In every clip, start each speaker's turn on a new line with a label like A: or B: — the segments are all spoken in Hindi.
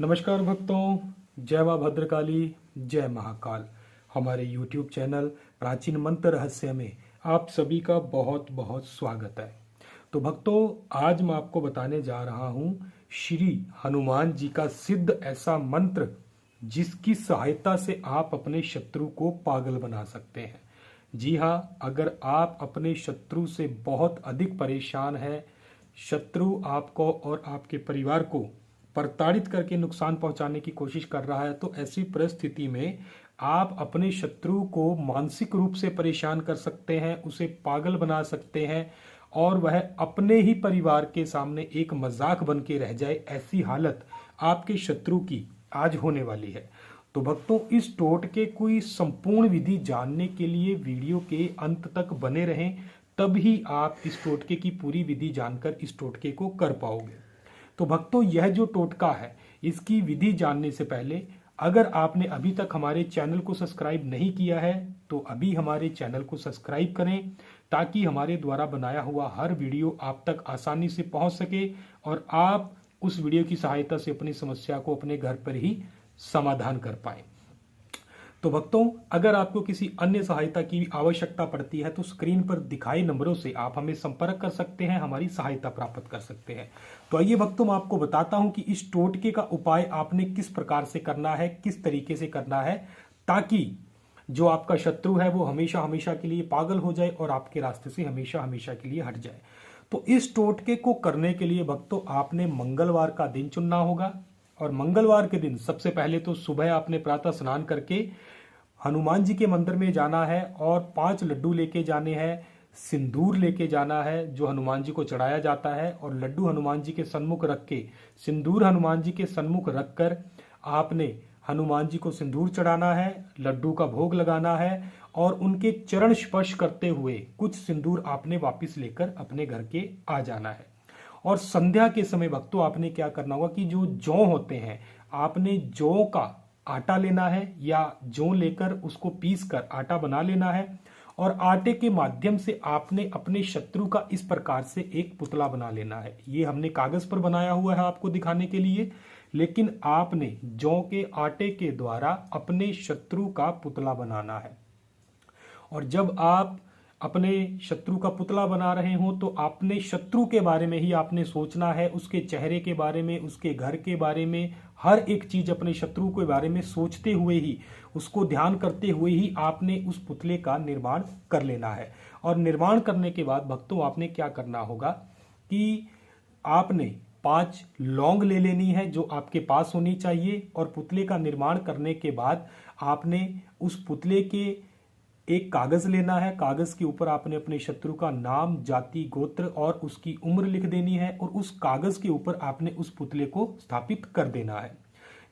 A: नमस्कार भक्तों, जय मां भद्रकाली, जय महाकाल। हमारे YouTube चैनल प्राचीन मंत्र रहस्य में आप सभी का बहुत बहुत स्वागत है। तो भक्तों, आज मैं आपको बताने जा रहा हूँ श्री हनुमान जी का सिद्ध ऐसा मंत्र जिसकी सहायता से आप अपने शत्रु को पागल बना सकते हैं। जी हाँ, अगर आप अपने शत्रु से बहुत अधिक परेशान हैं, शत्रु आपको और आपके परिवार को प्रताड़ित करके नुकसान पहुंचाने की कोशिश कर रहा है, तो ऐसी परिस्थिति में आप अपने शत्रु को मानसिक रूप से परेशान कर सकते हैं, उसे पागल बना सकते हैं और वह अपने ही परिवार के सामने एक मजाक बन के रह जाए। ऐसी हालत आपके शत्रु की आज होने वाली है। तो भक्तों, इस टोटके की संपूर्ण विधि जानने के लिए वीडियो के अंत तक बने रहें, तभी आप इस टोटके की पूरी विधि जानकर इस टोटके को कर पाओगे। तो भक्तों, यह जो टोटका है, इसकी विधि जानने से पहले अगर आपने अभी तक हमारे चैनल को सब्सक्राइब नहीं किया है तो अभी हमारे चैनल को सब्सक्राइब करें, ताकि हमारे द्वारा बनाया हुआ हर वीडियो आप तक आसानी से पहुंच सके और आप उस वीडियो की सहायता से अपनी समस्या को अपने घर पर ही समाधान कर पाएं। तो भक्तों, अगर आपको किसी अन्य सहायता की आवश्यकता पड़ती है तो स्क्रीन पर दिखाए नंबरों से आप हमें संपर्क कर सकते हैं, हमारी सहायता प्राप्त कर सकते हैं। तो आइए भक्तों, मैं आपको बताता हूं कि इस टोटके का उपाय आपने किस प्रकार से करना है, किस तरीके से करना है, ताकि जो आपका शत्रु है वो हमेशा हमेशा के लिए पागल हो जाए और आपके रास्ते से हमेशा हमेशा के लिए हट जाए। तो इस टोटके को करने के लिए भक्तों आपने मंगलवार का दिन चुनना होगा और मंगलवार के दिन सबसे पहले तो सुबह आपने प्रातः स्नान करके हनुमान जी के मंदिर में जाना है और 5 लड्डू लेके जाने हैं, सिंदूर लेके जाना है जो हनुमान जी को चढ़ाया जाता है, और लड्डू हनुमान जी के सन्मुख रख के, सिंदूर हनुमान जी के सन्मुख रखकर आपने हनुमान जी को सिंदूर चढ़ाना है, लड्डू का भोग लगाना है और उनके चरण स्पर्श करते हुए कुछ सिंदूर आपने वापस लेकर अपने घर के आ जाना है। और संध्या के समय भक्तों आपने क्या करना होगा कि जो जौ होते हैं, आपने जौ का आटा लेना है या जौ लेकर उसको पीस कर आटा बना लेना है और आटे के माध्यम से आपने अपने शत्रु का इस प्रकार से एक पुतला बना लेना है। ये हमने कागज पर बनाया हुआ है आपको दिखाने के लिए, लेकिन आपने जौ के आटे के द्वारा अपने शत्रु का पुतला बनाना है। और जब आप अपने शत्रु का पुतला बना रहे हो तो आपने शत्रु के बारे में ही आपने सोचना है, उसके चेहरे के बारे में, उसके घर के बारे में, हर एक चीज अपने शत्रु के बारे में सोचते हुए ही, उसको ध्यान करते हुए ही आपने उस पुतले का निर्माण कर लेना है। और निर्माण करने के बाद भक्तों आपने क्या करना होगा कि आपने 5 लौंग ले लेनी है जो आपके पास होनी चाहिए, और पुतले का निर्माण करने के बाद आपने उस पुतले के एक कागज लेना है। कागज के ऊपर आपने अपने शत्रु का नाम, जाति, गोत्र और उसकी उम्र लिख देनी है और उस कागज के ऊपर आपने उस पुतले को स्थापित कर देना है।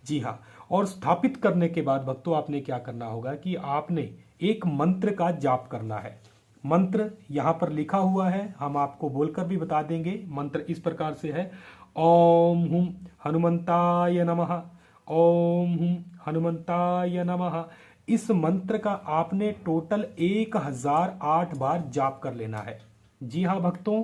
A: जी हाँ, और स्थापित करने के बाद भक्तों आपने क्या करना होगा कि आपने एक मंत्र का जाप करना है। मंत्र यहाँ पर लिखा हुआ है, हम आपको बोलकर भी बता देंगे। मंत्र इस प्रकार से है: ओम हुम हनुमंताय नमः, ओम हुम हनुमंताय नमः। इस मंत्र का आपने टोटल 1008 बार जाप कर लेना है। जी हाँ भक्तों,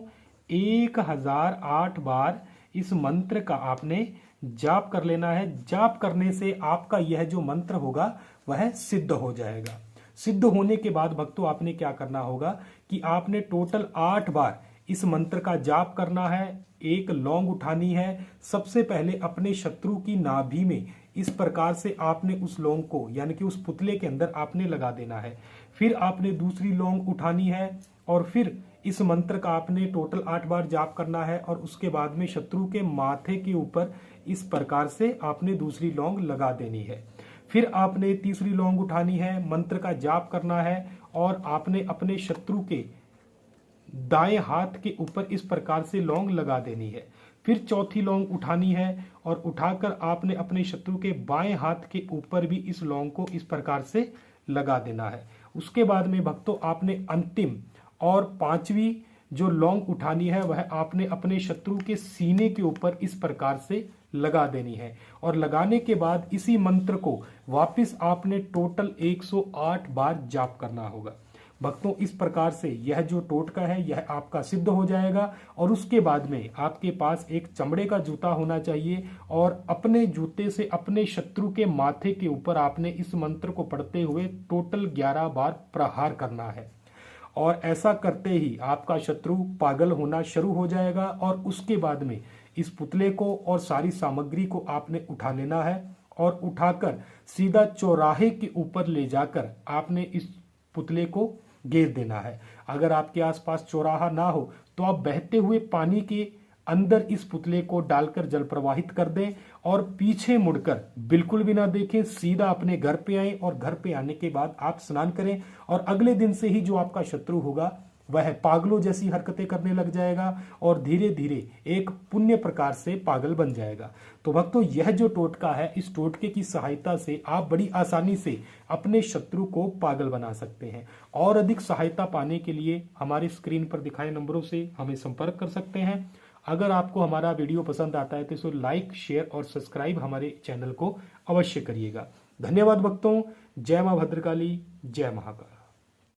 A: 1008 बार इस मंत्र का आपने जाप कर लेना है। जाप करने से आपका यह जो मंत्र होगा वह सिद्ध हो जाएगा। सिद्ध होने के बाद भक्तों आपने क्या करना होगा कि आपने टोटल 8 बार इस मंत्र का जाप करना है। एक लौंग उठानी है, सबसे पहले अपने शत्रु की नाभि में इस प्रकार से आपने उस लौंग को, यानी कि उस पुतले के अंदर आपने लगा देना है। फिर आपने दूसरी लौंग उठानी है और फिर इस मंत्र का आपने टोटल 8 बार जाप करना है और उसके बाद में शत्रु के माथे के ऊपर इस प्रकार से आपने दूसरी लौंग लगा देनी है। फिर आपने तीसरी लौंग उठानी है, मंत्र का जाप करना है और आपने अपने शत्रु के दाएं हाथ के ऊपर इस प्रकार से लौंग लगा देनी है। फिर चौथी लौंग उठानी है और उठाकर आपने अपने शत्रु के बाएं हाथ के ऊपर भी इस लौंग को इस प्रकार से लगा देना है। उसके बाद में भक्तों आपने अंतिम और 5वीं जो लौंग उठानी है वह आपने अपने शत्रु के सीने के ऊपर इस प्रकार से लगा देनी है। और लगाने के बाद इसी मंत्र को वापस आपने टोटल 108 बार जाप करना होगा। भक्तों इस प्रकार से यह जो टोटका है यह आपका सिद्ध हो जाएगा। और उसके बाद में आपके पास एक चमड़े का जूता होना चाहिए और अपने जूते से अपने शत्रु के माथे के ऊपर आपने इस मंत्र को पढ़ते हुए टोटल 11 बार प्रहार करना है। और ऐसा करते ही आपका शत्रु पागल होना शुरू हो जाएगा। और उसके बाद में इस पुतले को और सारी सामग्री को आपने उठा लेना है और उठाकर सीधा चौराहे के ऊपर ले जाकर आपने इस पुतले को गिर देना है। अगर आपके आसपास चौराहा ना हो तो आप बहते हुए पानी के अंदर इस पुतले को डालकर जल प्रवाहित कर दें और पीछे मुड़कर बिल्कुल भी ना देखें, सीधा अपने घर पे आए और घर पे आने के बाद आप स्नान करें। और अगले दिन से ही जो आपका शत्रु होगा वह पागलों जैसी हरकतें करने लग जाएगा और धीरे धीरे एक पुण्य प्रकार से पागल बन जाएगा। तो भक्तों यह जो टोटका है, इस टोटके की सहायता से आप बड़ी आसानी से अपने शत्रु को पागल बना सकते हैं। और अधिक सहायता पाने के लिए हमारे स्क्रीन पर दिखाए नंबरों से हमें संपर्क कर सकते हैं। अगर आपको हमारा वीडियो पसंद आता है तो इसे लाइक, शेयर और सब्सक्राइब हमारे चैनल को अवश्य करिएगा। धन्यवाद भक्तों। जय मां भद्रकाली, जय महाकाल।